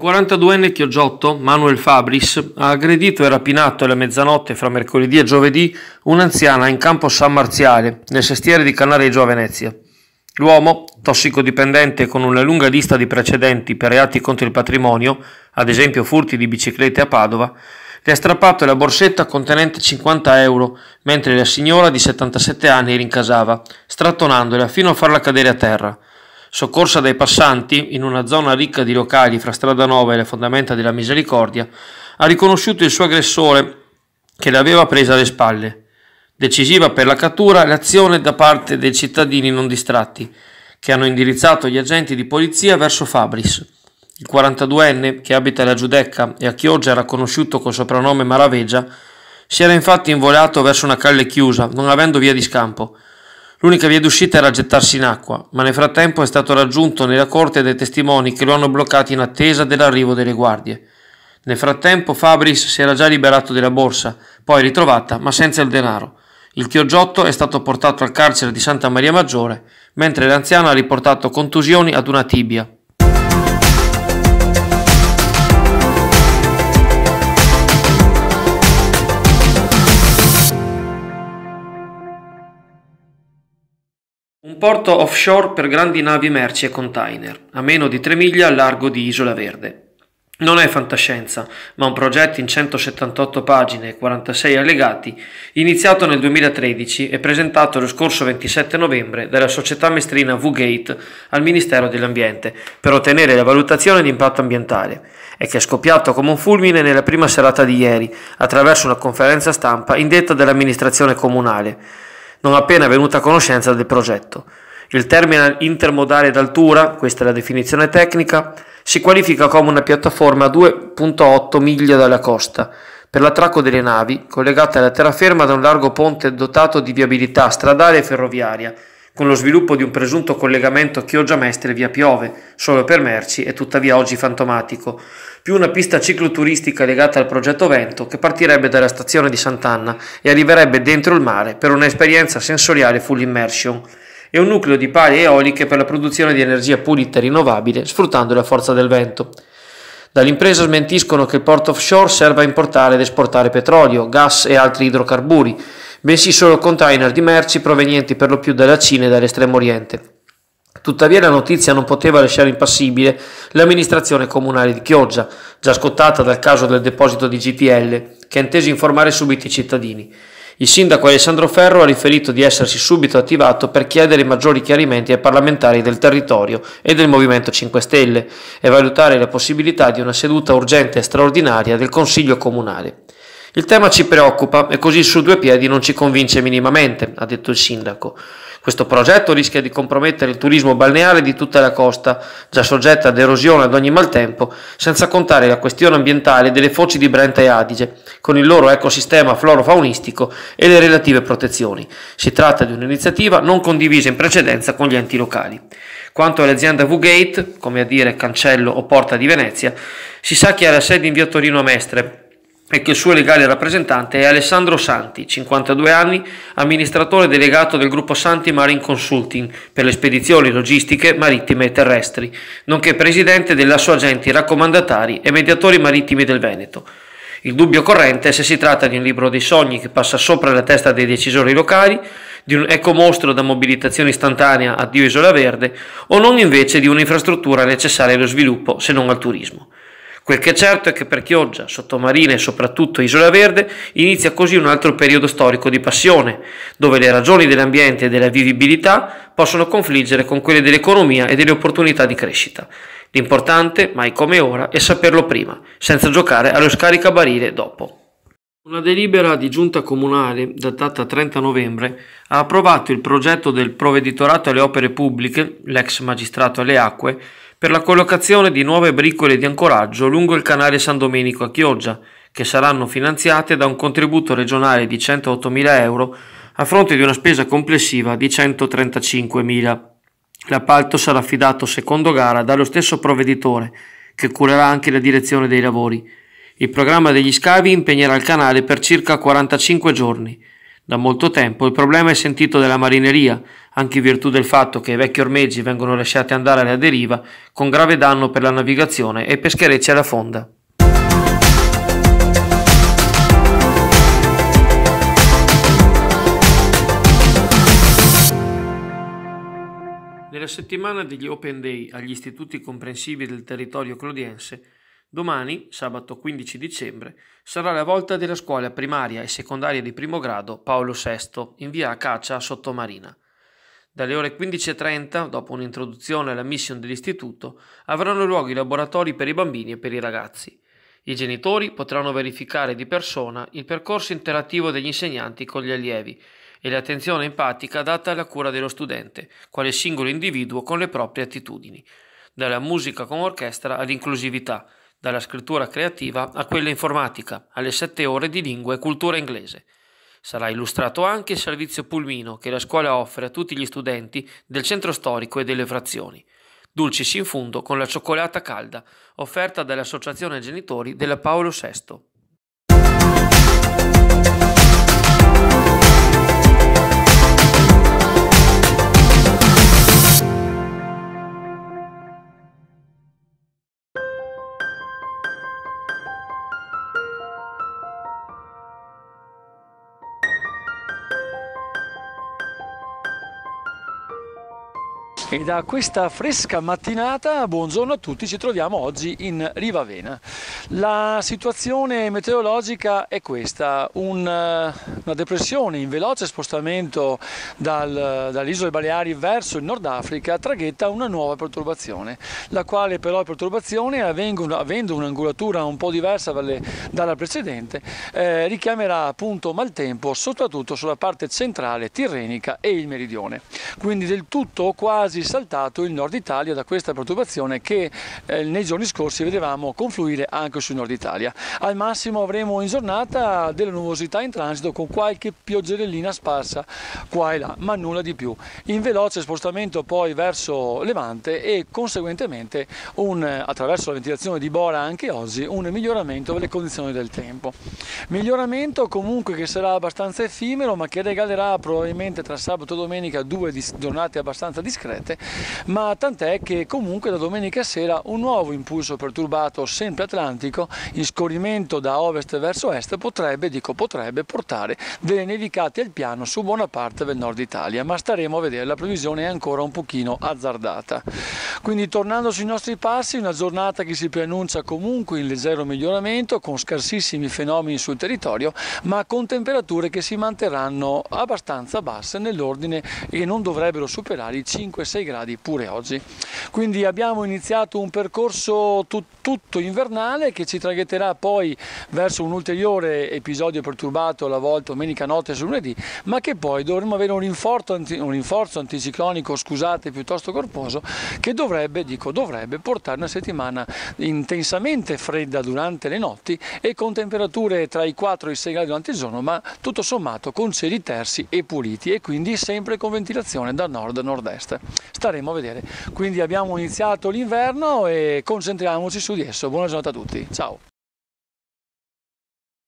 Un 42enne chioggiotto, Manuel Fabris, ha aggredito e rapinato alla mezzanotte fra mercoledì e giovedì un'anziana in campo San Marziale, nel sestiere di Cannareggio a Venezia. L'uomo, tossicodipendente con una lunga lista di precedenti per reati contro il patrimonio, ad esempio furti di biciclette a Padova, le ha strappato la borsetta contenente 50 euro, mentre la signora di 77 anni rincasava, strattonandola fino a farla cadere a terra. Soccorsa dai passanti, in una zona ricca di locali fra Strada Nova e le fondamenta della Misericordia, ha riconosciuto il suo aggressore che l'aveva presa alle spalle. Decisiva per la cattura l'azione da parte dei cittadini non distratti, che hanno indirizzato gli agenti di polizia verso Fabris. Il 42enne, che abita alla Giudecca e a Chioggia era conosciuto col soprannome Maraveggia, si era infatti involato verso una calle chiusa, non avendo via di scampo. L'unica via d'uscita era gettarsi in acqua, ma nel frattempo è stato raggiunto nella corte dai testimoni che lo hanno bloccato in attesa dell'arrivo delle guardie. Nel frattempo Fabris si era già liberato della borsa, poi ritrovata, ma senza il denaro. Il chioggiotto è stato portato al carcere di Santa Maria Maggiore, mentre l'anziano ha riportato contusioni ad una tibia. Un porto offshore per grandi navi merci e container, a meno di 3 miglia al largo di Isola Verde. Non è fantascienza, ma un progetto in 178 pagine e 46 allegati, iniziato nel 2013 e presentato lo scorso 27 novembre dalla società mestrina V-Gate al Ministero dell'Ambiente per ottenere la valutazione di impatto ambientale e che è scoppiato come un fulmine nella prima serata di ieri attraverso una conferenza stampa indetta dall'amministrazione comunale, non appena venuta a conoscenza del progetto. Il terminal intermodale d'altura, questa è la definizione tecnica, si qualifica come una piattaforma a 2,8 miglia dalla costa per l'attracco delle navi, collegate alla terraferma da un largo ponte dotato di viabilità stradale e ferroviaria, con lo sviluppo di un presunto collegamento Chioggia Mestre via Piove, solo per merci e tuttavia oggi fantomatico, più una pista cicloturistica legata al progetto Vento che partirebbe dalla stazione di Sant'Anna e arriverebbe dentro il mare per un'esperienza sensoriale full immersion, e un nucleo di pale eoliche per la produzione di energia pulita e rinnovabile sfruttando la forza del vento. Dall'impresa smentiscono che il porto offshore serva a importare ed esportare petrolio, gas e altri idrocarburi, bensì solo container di merci provenienti per lo più dalla Cina e dall'estremo oriente. Tuttavia la notizia non poteva lasciare impassibile l'amministrazione comunale di Chioggia, già scottata dal caso del deposito di GPL, che ha inteso informare subito i cittadini. Il sindaco Alessandro Ferro ha riferito di essersi subito attivato per chiedere maggiori chiarimenti ai parlamentari del territorio e del Movimento 5 Stelle e valutare la possibilità di una seduta urgente e straordinaria del Consiglio Comunale. Il tema ci preoccupa e così su due piedi non ci convince minimamente, ha detto il sindaco. Questo progetto rischia di compromettere il turismo balneare di tutta la costa, già soggetta ad erosione ad ogni maltempo, senza contare la questione ambientale delle foci di Brenta e Adige, con il loro ecosistema florofaunistico e le relative protezioni. Si tratta di un'iniziativa non condivisa in precedenza con gli enti locali. Quanto all'azienda V-Gate, come a dire Cancello o Porta di Venezia, si sa che ha la sede in via Torino a Mestre, e che il suo legale rappresentante è Alessandro Santi, 52 anni, amministratore delegato del gruppo Santi Marine Consulting per le spedizioni logistiche marittime e terrestri, nonché presidente dell'Asso Agenti Raccomandatari e Mediatori Marittimi del Veneto. Il dubbio corrente è se si tratta di un libro dei sogni che passa sopra la testa dei decisori locali, di un ecomostro da mobilitazione istantanea addio Isola Verde, o non invece di un'infrastruttura necessaria allo sviluppo, se non al turismo. Quel che è certo è che per Chioggia, Sottomarina e soprattutto Isola Verde inizia così un altro periodo storico di passione, dove le ragioni dell'ambiente e della vivibilità possono confliggere con quelle dell'economia e delle opportunità di crescita. L'importante, mai come ora, è saperlo prima, senza giocare allo scaricabarile dopo. Una delibera di giunta comunale, datata 30 novembre, ha approvato il progetto del Provveditorato alle Opere Pubbliche, l'ex magistrato alle Acque, per la collocazione di nuove bricole di ancoraggio lungo il canale San Domenico a Chioggia, che saranno finanziate da un contributo regionale di 108.000 euro a fronte di una spesa complessiva di 135.000. L'appalto sarà affidato secondo gara dallo stesso provveditore, che curerà anche la direzione dei lavori. Il programma degli scavi impegnerà il canale per circa 45 giorni. Da molto tempo il problema è sentito dalla marineria, anche in virtù del fatto che i vecchi ormeggi vengono lasciati andare alla deriva, con grave danno per la navigazione e pescherecci alla fonda. Nella settimana degli Open Day agli istituti comprensivi del territorio clodiense, domani, sabato 15 dicembre, sarà la volta della scuola primaria e secondaria di primo grado Paolo VI in via Acacia a Sottomarina. Dalle ore 15:30, dopo un'introduzione alla mission dell'istituto, avranno luogo i laboratori per i bambini e per i ragazzi. I genitori potranno verificare di persona il percorso interattivo degli insegnanti con gli allievi e l'attenzione empatica data alla cura dello studente, quale singolo individuo con le proprie attitudini, dalla musica con orchestra all'inclusività, dalla scrittura creativa a quella informatica, alle 7 ore di lingua e cultura inglese. Sarà illustrato anche il servizio pulmino che la scuola offre a tutti gli studenti del centro storico e delle frazioni. Dulcis in fundo con la cioccolata calda, offerta dall'Associazione Genitori della Paolo VI. E da questa fresca mattinata, buongiorno a tutti, ci troviamo oggi in Rivavena. La situazione meteorologica è questa, una depressione in veloce spostamento dalle isole Baleari verso il Nord Africa traghetta una nuova perturbazione, la quale però perturbazione, avendo un'angolatura un po' diversa dalla precedente, richiamerà appunto maltempo soprattutto sulla parte centrale tirrenica e il meridione. Quindi del tutto quasi saltato il nord Italia da questa perturbazione che nei giorni scorsi vedevamo confluire anche sul nord Italia. Al massimo avremo in giornata delle nuvosità in transito con qualche pioggerellina sparsa qua e là, ma nulla di più. In veloce spostamento poi verso Levante e conseguentemente attraverso la ventilazione di Bora anche oggi un miglioramento delle condizioni del tempo. Miglioramento comunque che sarà abbastanza effimero ma che regalerà probabilmente tra sabato e domenica due giornate abbastanza discrete, ma tant'è che comunque da domenica sera un nuovo impulso perturbato sempre atlantico in scorrimento da ovest verso est potrebbe portare delle nevicate al piano su buona parte del nord Italia, ma staremo a vedere, la previsione è ancora un pochino azzardata. Quindi tornando sui nostri passi, una giornata che si preannuncia comunque in leggero miglioramento con scarsissimi fenomeni sul territorio, ma con temperature che si manterranno abbastanza basse nell'ordine e non dovrebbero superare i 5-6 gradi pure oggi. Quindi abbiamo iniziato un percorso tutto invernale che ci traghetterà poi verso un ulteriore episodio perturbato alla volta domenica notte e su lunedì, ma che poi dovremo avere un rinforzo anticiclonico, scusate, piuttosto corposo, che dovrebbe portare una settimana intensamente fredda durante le notti e con temperature tra i 4 e i 6 gradi durante il giorno, ma tutto sommato con cieli tersi e puliti e quindi sempre con ventilazione da nord-nord-est. Staremo a vedere. Quindi abbiamo iniziato l'inverno e concentriamoci su di esso. Buona giornata a tutti. Ciao!